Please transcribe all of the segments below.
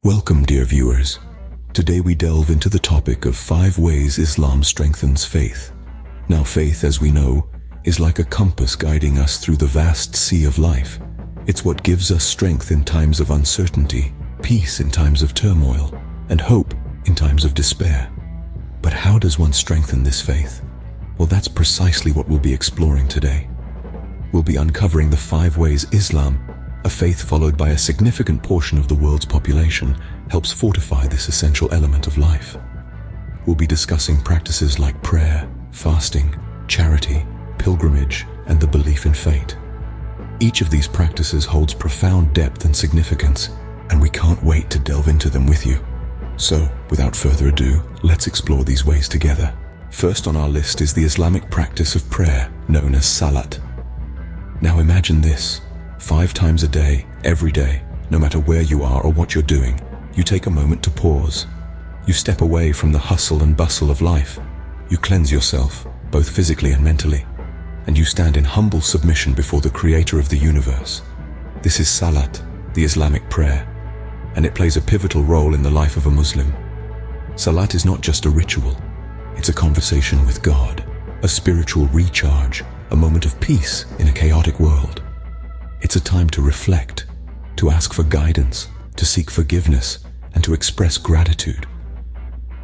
Welcome, dear viewers. Today we delve into the topic of 5 ways Islam strengthens faith. Now, faith, as we know, is like a compass guiding us through the vast sea of life. It's what gives us strength in times of uncertainty, peace in times of turmoil, and hope in times of despair. But how does one strengthen this faith? Well, that's precisely what we'll be exploring today. We'll be uncovering the 5 ways Islam, a faith followed by a significant portion of the world's population, helps fortify this essential element of life. We'll be discussing practices like prayer, fasting, charity, pilgrimage, and the belief in fate. Each of these practices holds profound depth and significance, and we can't wait to delve into them with you. So, without further ado, let's explore these ways together. First on our list is the Islamic practice of prayer, known as salat. Now imagine this. 5 times a day, every day, no matter where you are or what you're doing, you take a moment to pause. You step away from the hustle and bustle of life. You cleanse yourself, both physically and mentally, and you stand in humble submission before the Creator of the universe. This is salat, the Islamic prayer, and it plays a pivotal role in the life of a Muslim. Salat is not just a ritual, it's a conversation with God, a spiritual recharge, a moment of peace in a chaotic world. It's a time to reflect, to ask for guidance, to seek forgiveness, and to express gratitude.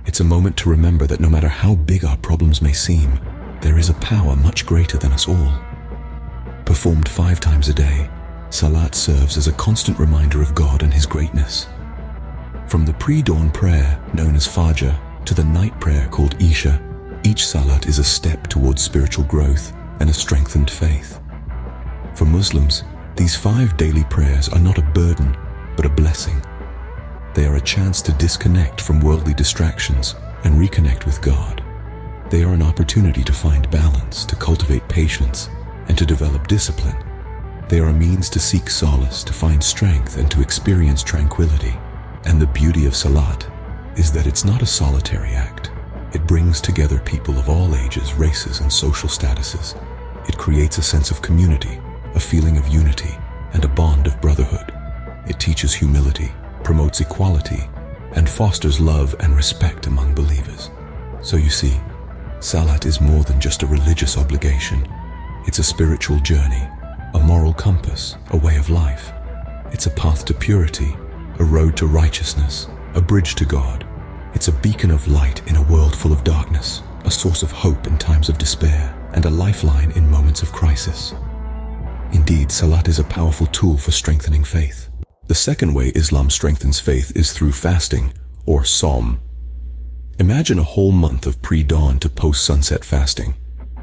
It's a moment to remember that no matter how big our problems may seem, there is a power much greater than us all. Performed 5 times a day, salat serves as a constant reminder of God and His greatness. From the pre-dawn prayer, known as Fajr, to the night prayer called Isha, each salat is a step towards spiritual growth and a strengthened faith. For Muslims, these 5 daily prayers are not a burden, but a blessing. They are a chance to disconnect from worldly distractions and reconnect with God. They are an opportunity to find balance, to cultivate patience, and to develop discipline. They are a means to seek solace, to find strength, and to experience tranquility. And the beauty of salat is that it's not a solitary act. It brings together people of all ages, races, and social statuses. It creates a sense of community, a feeling of unity, and a bond of brotherhood. It teaches humility, promotes equality, and fosters love and respect among believers. So you see, salat is more than just a religious obligation. It's a spiritual journey, a moral compass, a way of life. It's a path to purity, a road to righteousness, a bridge to God. It's a beacon of light in a world full of darkness, a source of hope in times of despair, and a lifeline in moments of crisis. Indeed, salat is a powerful tool for strengthening faith. The second way Islam strengthens faith is through fasting, or Sawm. Imagine a whole month of pre-dawn to post-sunset fasting.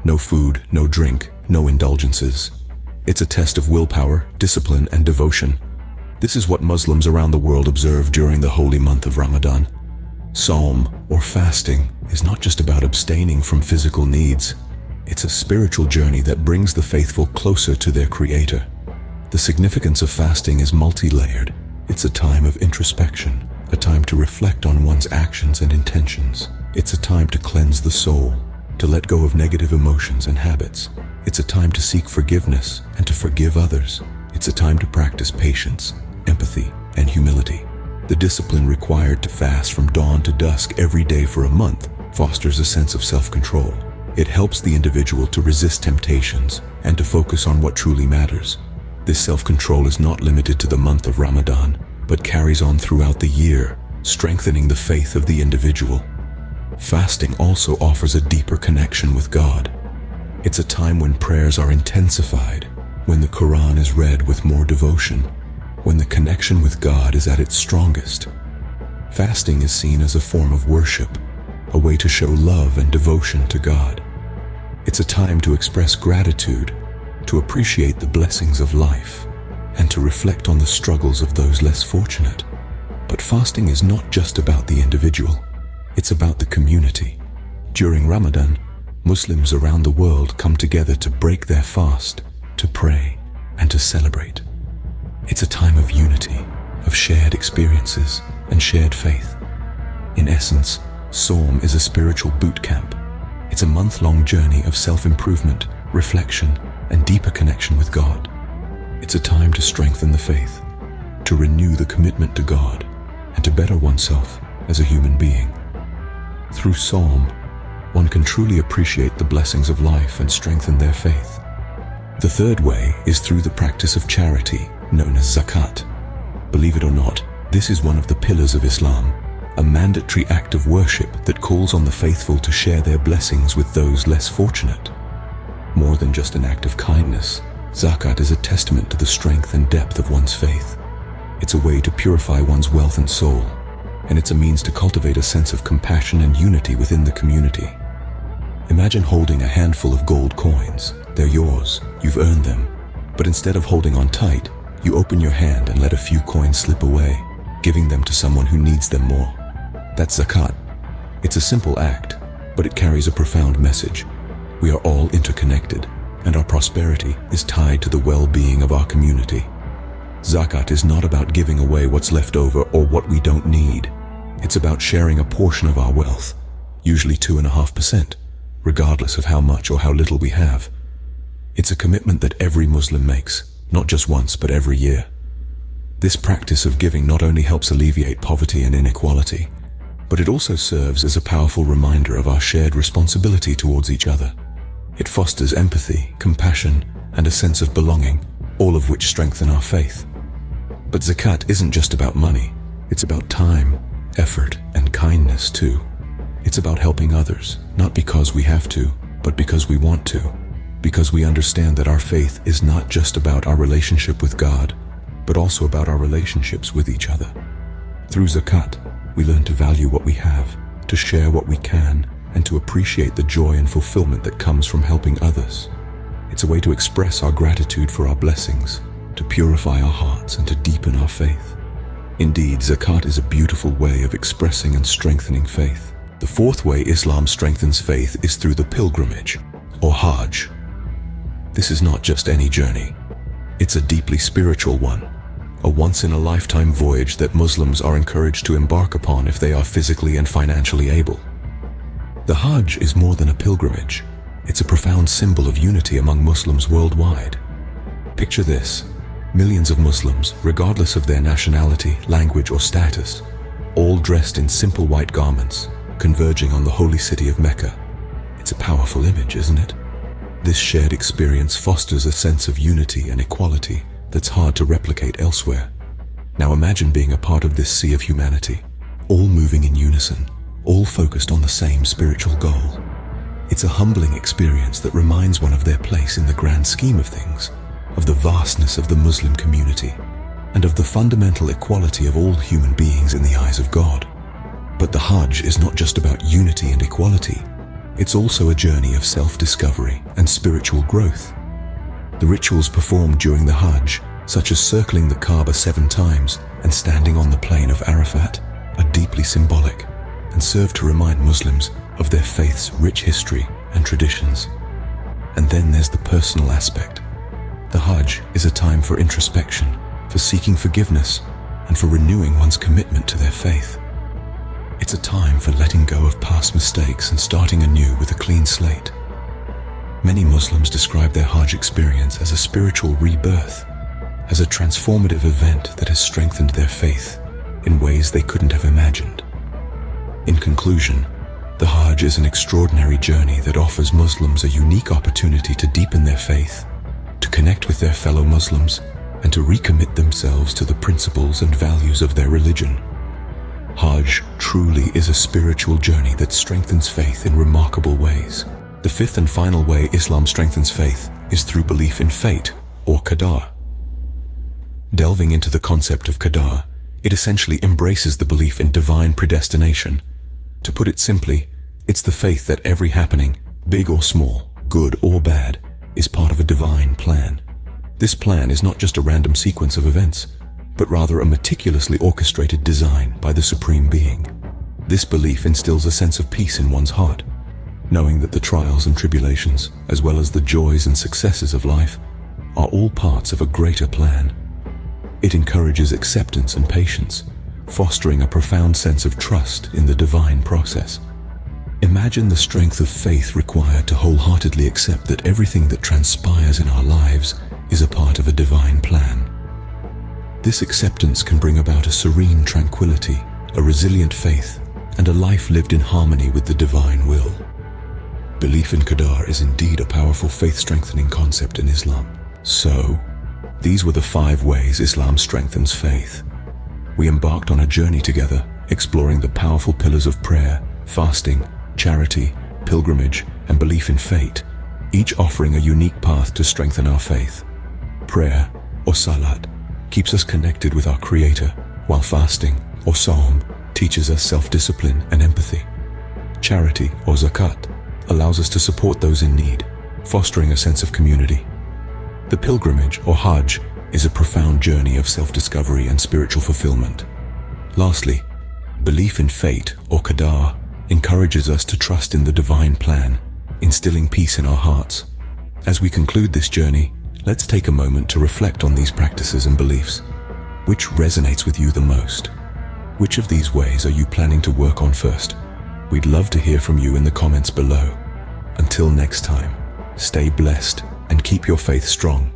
No food, no drink, no indulgences. It's a test of willpower, discipline, and devotion. This is what Muslims around the world observe during the holy month of Ramadan. Sawm, or fasting, is not just about abstaining from physical needs. It's a spiritual journey that brings the faithful closer to their Creator. The significance of fasting is multi-layered. It's a time of introspection, a time to reflect on one's actions and intentions. It's a time to cleanse the soul, to let go of negative emotions and habits. It's a time to seek forgiveness and to forgive others. It's a time to practice patience, empathy, and humility. The discipline required to fast from dawn to dusk every day for a month fosters a sense of self-control. It helps the individual to resist temptations and to focus on what truly matters. This self-control is not limited to the month of Ramadan, but carries on throughout the year, strengthening the faith of the individual. Fasting also offers a deeper connection with God. It's a time when prayers are intensified, when the Quran is read with more devotion, when the connection with God is at its strongest. Fasting is seen as a form of worship, a way to show love and devotion to God. It's a time to express gratitude, to appreciate the blessings of life, and to reflect on the struggles of those less fortunate. But fasting is not just about the individual, it's about the community. During Ramadan, Muslims around the world come together to break their fast, to pray, and to celebrate. It's a time of unity, of shared experiences and shared faith. In essence, Sawm is a spiritual boot camp. It's a month-long journey of self-improvement, reflection, and deeper connection with God. It's a time to strengthen the faith, to renew the commitment to God, and to better oneself as a human being. Through Psalm, one can truly appreciate the blessings of life and strengthen their faith. The third way is through the practice of charity, known as zakat. Believe it or not, this is one of the pillars of Islam, a mandatory act of worship that calls on the faithful to share their blessings with those less fortunate. More than just an act of kindness, zakat is a testament to the strength and depth of one's faith. It's a way to purify one's wealth and soul, and it's a means to cultivate a sense of compassion and unity within the community. Imagine holding a handful of gold coins. They're yours, you've earned them, but instead of holding on tight, you open your hand and let a few coins slip away, giving them to someone who needs them more. That's zakat. It's a simple act, but it carries a profound message. We are all interconnected, and our prosperity is tied to the well-being of our community. Zakat is not about giving away what's left over or what we don't need. It's about sharing a portion of our wealth, usually 2.5%, regardless of how much or how little we have. It's a commitment that every Muslim makes, not just once but every year. This practice of giving not only helps alleviate poverty and inequality, but it also serves as a powerful reminder of our shared responsibility towards each other. It fosters empathy, compassion, and a sense of belonging, all of which strengthen our faith. But zakat isn't just about money. It's about time, effort, and kindness too. It's about helping others, not because we have to, but because we want to. Because we understand that our faith is not just about our relationship with God, but also about our relationships with each other. Through zakat, we learn to value what we have, to share what we can, and to appreciate the joy and fulfillment that comes from helping others. It's a way to express our gratitude for our blessings, to purify our hearts, and to deepen our faith. Indeed, zakat is a beautiful way of expressing and strengthening faith. The fourth way Islam strengthens faith is through the pilgrimage, or Hajj. This is not just any journey. It's a deeply spiritual one, a once-in-a-lifetime voyage that Muslims are encouraged to embark upon if they are physically and financially able. The Hajj is more than a pilgrimage. It's a profound symbol of unity among Muslims worldwide. Picture this: millions of Muslims, regardless of their nationality, language, or status, all dressed in simple white garments, converging on the holy city of Mecca. It's a powerful image, isn't it? This shared experience fosters a sense of unity and equality that's hard to replicate elsewhere. Now imagine being a part of this sea of humanity, all moving in unison, all focused on the same spiritual goal. It's a humbling experience that reminds one of their place in the grand scheme of things, of the vastness of the Muslim community, and of the fundamental equality of all human beings in the eyes of God. But the Hajj is not just about unity and equality. It's also a journey of self-discovery and spiritual growth. The rituals performed during the Hajj, such as circling the Kaaba 7 times and standing on the plain of Arafat, are deeply symbolic and serve to remind Muslims of their faith's rich history and traditions. And then there's the personal aspect. The Hajj is a time for introspection, for seeking forgiveness, and for renewing one's commitment to their faith. It's a time for letting go of past mistakes and starting anew with a clean slate. Many Muslims describe their Hajj experience as a spiritual rebirth, as a transformative event that has strengthened their faith in ways they couldn't have imagined. In conclusion, the Hajj is an extraordinary journey that offers Muslims a unique opportunity to deepen their faith, to connect with their fellow Muslims, and to recommit themselves to the principles and values of their religion. Hajj truly is a spiritual journey that strengthens faith in remarkable ways. The fifth and final way Islam strengthens faith is through belief in fate, or qadar. Delving into the concept of qadar, it essentially embraces the belief in divine predestination. To put it simply, it's the faith that every happening, big or small, good or bad, is part of a divine plan. This plan is not just a random sequence of events, but rather a meticulously orchestrated design by the Supreme Being. This belief instills a sense of peace in one's heart, knowing that the trials and tribulations, as well as the joys and successes of life, are all parts of a greater plan. It encourages acceptance and patience, fostering a profound sense of trust in the divine process. Imagine the strength of faith required to wholeheartedly accept that everything that transpires in our lives is a part of a divine plan. This acceptance can bring about a serene tranquility a resilient faith, and a life lived in harmony with the divine will. Belief in Qadar is indeed a powerful faith-strengthening concept in Islam. So, these were the 5 ways Islam strengthens faith. We embarked on a journey together, exploring the powerful pillars of prayer, fasting, charity, pilgrimage, and belief in fate, each offering a unique path to strengthen our faith. Prayer, or salat, keeps us connected with our Creator, while fasting, or sawm, teaches us self-discipline and empathy. Charity, or zakat, allows us to support those in need, fostering a sense of community. The pilgrimage, or hajj, is a profound journey of self-discovery and spiritual fulfillment. Lastly, belief in fate, or qadar, encourages us to trust in the divine plan, instilling peace in our hearts. As we conclude this journey, let's take a moment to reflect on these practices and beliefs. Which resonates with you the most? Which of these ways are you planning to work on first? We'd love to hear from you in the comments below. Until next time, stay blessed and keep your faith strong.